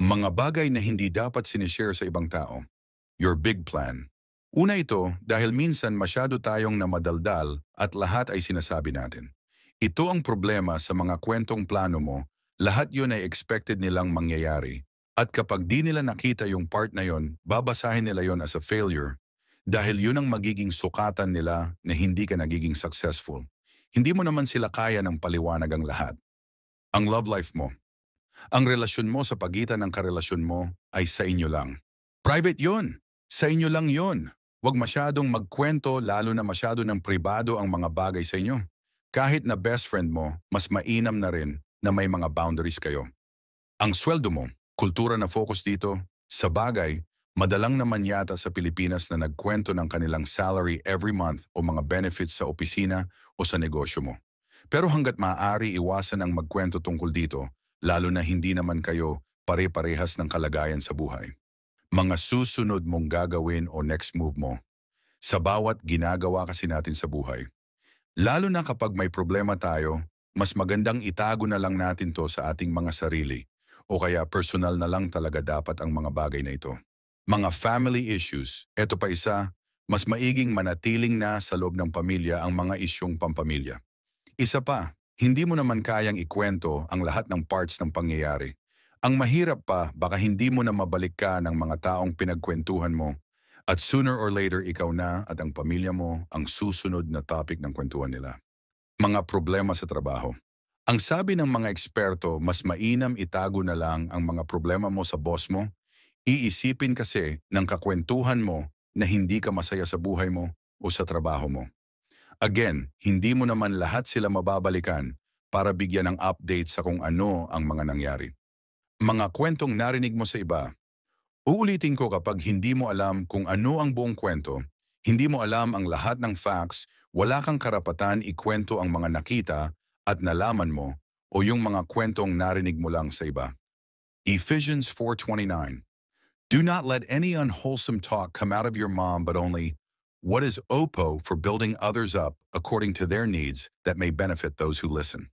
Mga bagay na hindi dapat sinishare sa ibang tao. Your big plan. Una ito dahil minsan masyado tayong namadaldal at lahat ay sinasabi natin. Ito ang problema sa mga kwentong plano mo, lahat yun ay expected nilang mangyayari. At kapag di nila nakita yung part na yon, babasahin nila yon as a failure dahil yun ang magiging sukatan nila na hindi ka nagiging successful. Hindi mo naman sila kaya ng paliwanag ang lahat. Ang love life mo. Ang relasyon mo sa pagitan ng karelasyon mo ay sa inyo lang. Private yon. Sa inyo lang yon. Huwag masyadong magkwento lalo na masyado ng pribado ang mga bagay sa inyo. Kahit na best friend mo, mas mainam na rin na may mga boundaries kayo. Ang sweldo mo, kultura na focus dito, sa bagay, madalang naman yata sa Pilipinas na nagkwento ng kanilang salary every month o mga benefits sa opisina o sa negosyo mo. Pero hanggat maaari iwasan ang magkwento tungkol dito, lalo na hindi naman kayo pare-parehas ng kalagayan sa buhay. Mga susunod mong gagawin o next move mo sa bawat ginagawa kasi natin sa buhay. Lalo na kapag may problema tayo, mas magandang itago na lang natin to sa ating mga sarili o kaya personal na lang talaga dapat ang mga bagay na ito. Mga family issues, eto pa isa, mas maiging manatiling na sa loob ng pamilya ang mga isyong pampamilya. Isa pa, hindi mo naman kayang ikwento ang lahat ng parts ng pangyayari. Ang mahirap pa, baka hindi mo na mabalik ka ng mga taong pinagkwentuhan mo at sooner or later ikaw na at ang pamilya mo ang susunod na topic ng kwentuhan nila. Mga problema sa trabaho. Ang sabi ng mga eksperto, mas mainam itago na lang ang mga problema mo sa boss mo. Iisipin kasi ng kakwentuhan mo na hindi ka masaya sa buhay mo o sa trabaho mo. Again, hindi mo naman lahat sila mababalikan para bigyan ng update sa kung ano ang mga nangyari. Mga kwentong narinig mo sa iba. Uulitin ko kapag hindi mo alam kung ano ang buong kwento, hindi mo alam ang lahat ng facts, wala kang karapatan ikwento ang mga nakita at nalaman mo o yung mga kwentong narinig mo lang sa iba. Ephesians 4:29. Do not let any unwholesome talk come out of your mom but only what is OPO for building others up according to their needs that may benefit those who listen.